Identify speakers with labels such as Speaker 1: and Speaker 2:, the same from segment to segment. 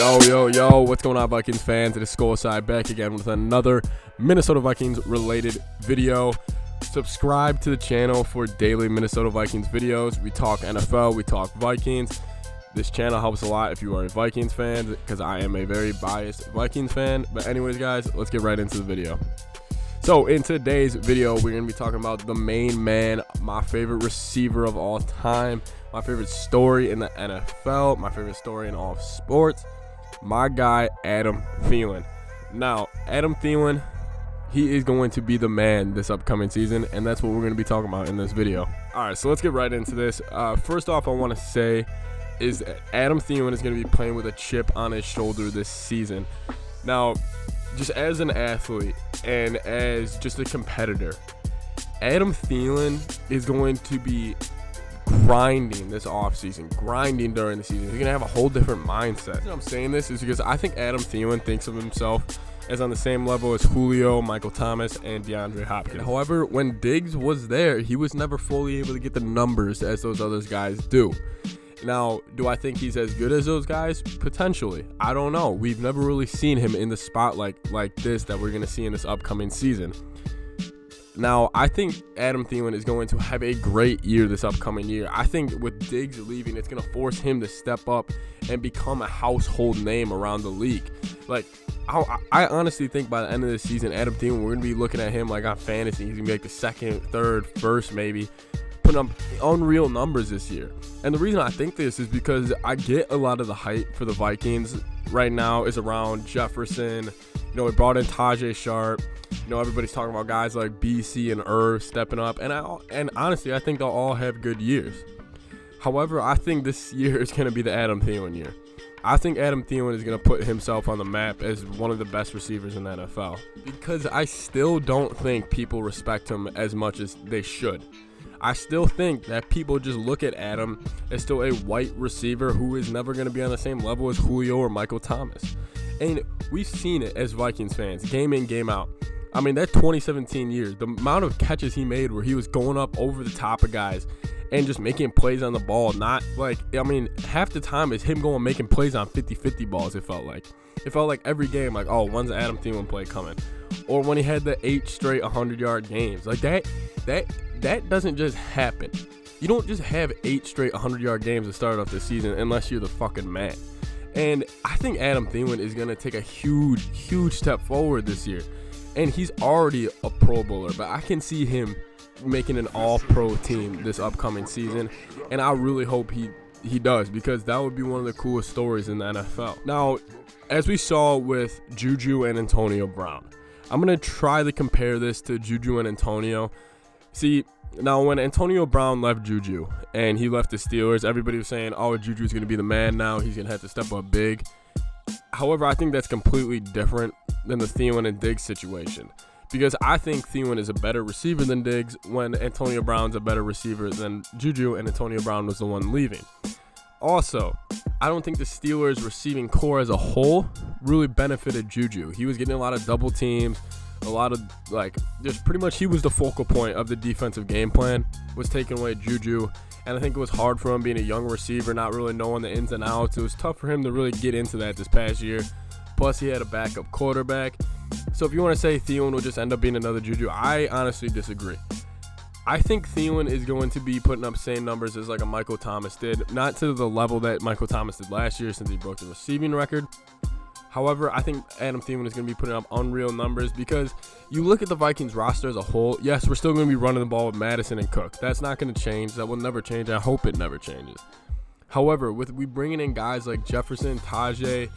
Speaker 1: Yo, what's going on, Vikings fans? It is Skol side back again with another Minnesota Vikings related video. Subscribe to the channel for daily Minnesota Vikings videos. We talk NFL, we talk Vikings. This channel helps a lot if you are a Vikings fan, because I am a very biased Vikings fan. But anyways, guys, let's get right into the video. So in today's video, we're going to be talking about the main man, my favorite receiver of all time, my favorite story in the NFL, my favorite story in all of sports, my guy, Adam Thielen. Now, Adam Thielen, he is going to be the man this upcoming season, and that's what we're going to be talking about in this video. All right, so let's get right into this. First off, I want to say is that Adam Thielen is going to be playing with a chip on his shoulder this season. Now, just as an athlete and as just a competitor, Adam Thielen is going to be grinding this offseason, grinding during the season. He's going to have a whole different mindset. The reason I'm saying this is because I think Adam Thielen thinks of himself as on the same level as Julio, Michael Thomas, and DeAndre Hopkins. However, when Diggs was there, he was never fully able to get the numbers as those other guys do. Now, do I think he's as good as those guys? Potentially. I don't know. We've never really seen him in the spotlight like this that we're going to see in this upcoming season. Now, I think Adam Thielen is going to have a great year this upcoming year. I think with Diggs leaving, it's going to force him to step up and become a household name around the league. Like, I honestly think by the end of the season, Adam Thielen, we're going to be looking at him like on fantasy. He's going to be like the second, third, first maybe, putting up unreal numbers this year. And the reason I think this is because I get a lot of the hype for the Vikings right now is around Jefferson. You know, we brought in Tajay Sharp. You know, everybody's talking about guys like BC and Irv stepping up. And honestly, I think they'll all have good years. However, I think this year is going to be the Adam Thielen year. I think Adam Thielen is going to put himself on the map as one of the best receivers in the NFL. Because I still don't think people respect him as much as they should. I still think that people just look at Adam as still a white receiver who is never going to be on the same level as Julio or Michael Thomas. And we've seen it as Vikings fans, game in, game out. I mean, that 2017 year, the amount of catches he made where he was going up over the top of guys and just making plays on the ball, not like, I mean, half the time is him going making plays on 50-50 balls, it felt like. It felt like every game, like, oh, when's the Adam Thielen play coming? Or when he had the 8 straight 100-yard games. Like, that doesn't just happen. You don't just have 8 straight 100-yard games to start off the season unless you're the fucking man. And I think Adam Thielen is going to take a huge step forward this year. And he's already a Pro Bowler, but I can see him making an all-pro team this upcoming season. And I really hope he does, because that would be one of the coolest stories in the NFL. Now, as we saw with Juju and Antonio Brown, I'm going to try to compare this to Juju and Antonio. See, now when Antonio Brown left Juju and he left the Steelers, everybody was saying, oh, Juju's going to be the man now. He's going to have to step up big. However, I think that's completely different than the Thielen and Diggs situation, because I think Thielen is a better receiver than Diggs when Antonio Brown's a better receiver than Juju, and Antonio Brown was the one leaving. Also, I don't think the Steelers' receiving core as a whole really benefited Juju. He was getting a lot of double teams, a lot of, like, just pretty much he was the focal point of the defensive game plan, was taking away Juju. And I think it was hard for him being a young receiver, not really knowing the ins and outs. It was tough for him to really get into that this past year. Plus, he had a backup quarterback. So if you want to say Thielen will just end up being another Juju, I honestly disagree. I think Thielen is going to be putting up same numbers as like a Michael Thomas did. Not to the level that Michael Thomas did last year since he broke the receiving record. However, I think Adam Thielen is going to be putting up unreal numbers, because you look at the Vikings roster as a whole. Yes, we're still going to be running the ball with Madison and Cook. That's not going to change. That will never change. I hope it never changes. However, with we bringing in guys like Jefferson, Tajay,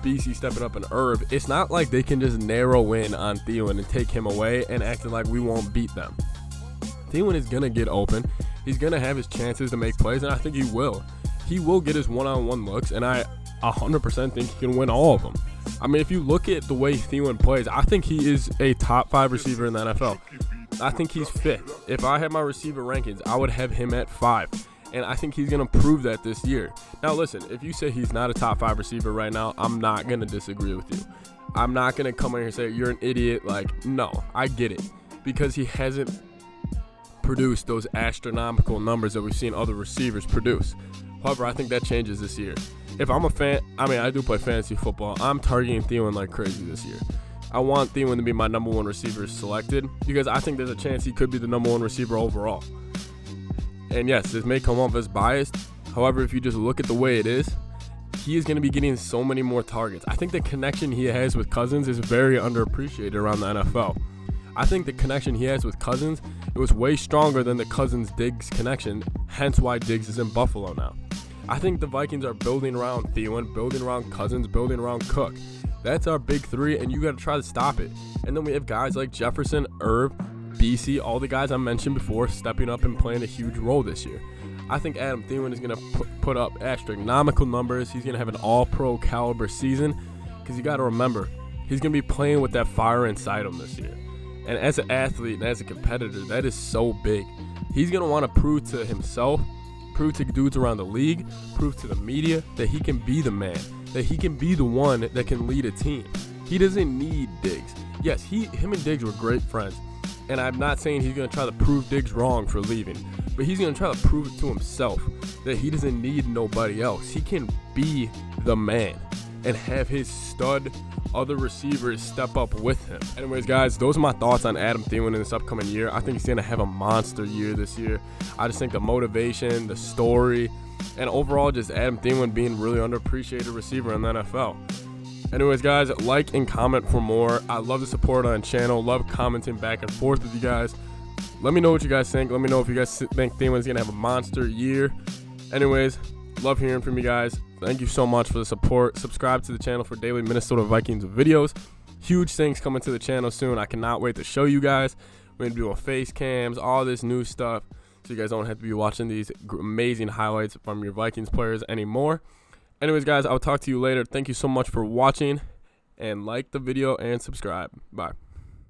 Speaker 1: BC stepping up, and Irv, it's not like they can just narrow in on Thielen and take him away and acting like we won't beat them. Thielen is going to get open. He's going to have his chances to make plays, and I think he will. He will get his one-on-one looks, and I 100% think he can win all of them. I mean, if you look at the way Thielen plays, I think he is a top 5 receiver in the NFL. I think he's 5th. If I had my receiver rankings, I would have him at 5. And I think he's going to prove that this year. Now, listen, if you say he's not a top 5 receiver right now, I'm not going to disagree with you. I'm not going to come in here and say, you're an idiot. Like, no, I get it. Because he hasn't produced those astronomical numbers that we've seen other receivers produce. However, I think that changes this year. If I'm a fan, I do play fantasy football. I'm targeting Theilen like crazy this year. I want Theilen to be my number 1 receiver selected because I think there's a chance he could be the number 1 receiver overall. And yes, this may come off as biased. However, if you just look at the way it is, he is going to be getting so many more targets. I think the connection he has with Cousins is very underappreciated around the NFL. I think the connection he has with Cousins, it was way stronger than the Cousins-Diggs connection, hence why Diggs is in Buffalo now. I think the Vikings are building around Thielen, building around Cousins, building around Cook. That's our big 3, and you got to try to stop it. And then we have guys like Jefferson, Irv, BC, all the guys I mentioned before, stepping up and playing a huge role this year. I think Adam Thielen is going to put up astronomical numbers. He's going to have an all-pro caliber season because you got to remember, he's going to be playing with that fire inside him this year. And as an athlete and as a competitor, that is so big. He's going to want to prove to himself, prove to dudes around the league, prove to the media that he can be the man, that he can be the one that can lead a team. He doesn't need Diggs. Yes, him and Diggs were great friends. And I'm not saying he's going to try to prove Diggs wrong for leaving, but he's going to try to prove it to himself that he doesn't need nobody else. He can be the man and have his stud other receivers step up with him. Anyways, guys, those are my thoughts on Adam Thielen in this upcoming year. I think he's going to have a monster year this year. I just think the motivation, the story, and overall just Adam Thielen being really underappreciated receiver in the NFL. Anyways, guys, like and comment for more. I love the support on the channel. Love commenting back and forth with you guys. Let me know what you guys think. Let me know if you guys think Thielen's going to have a monster year. Anyways, love hearing from you guys. Thank you so much for the support. Subscribe to the channel for daily Minnesota Vikings videos. Huge things coming to the channel soon. I cannot wait to show you guys. We're going to be doing face cams, all this new stuff, so you guys don't have to be watching these amazing highlights from your Vikings players anymore. Anyways, guys, I'll talk to you later. Thank you so much for watching, and like the video and subscribe. Bye.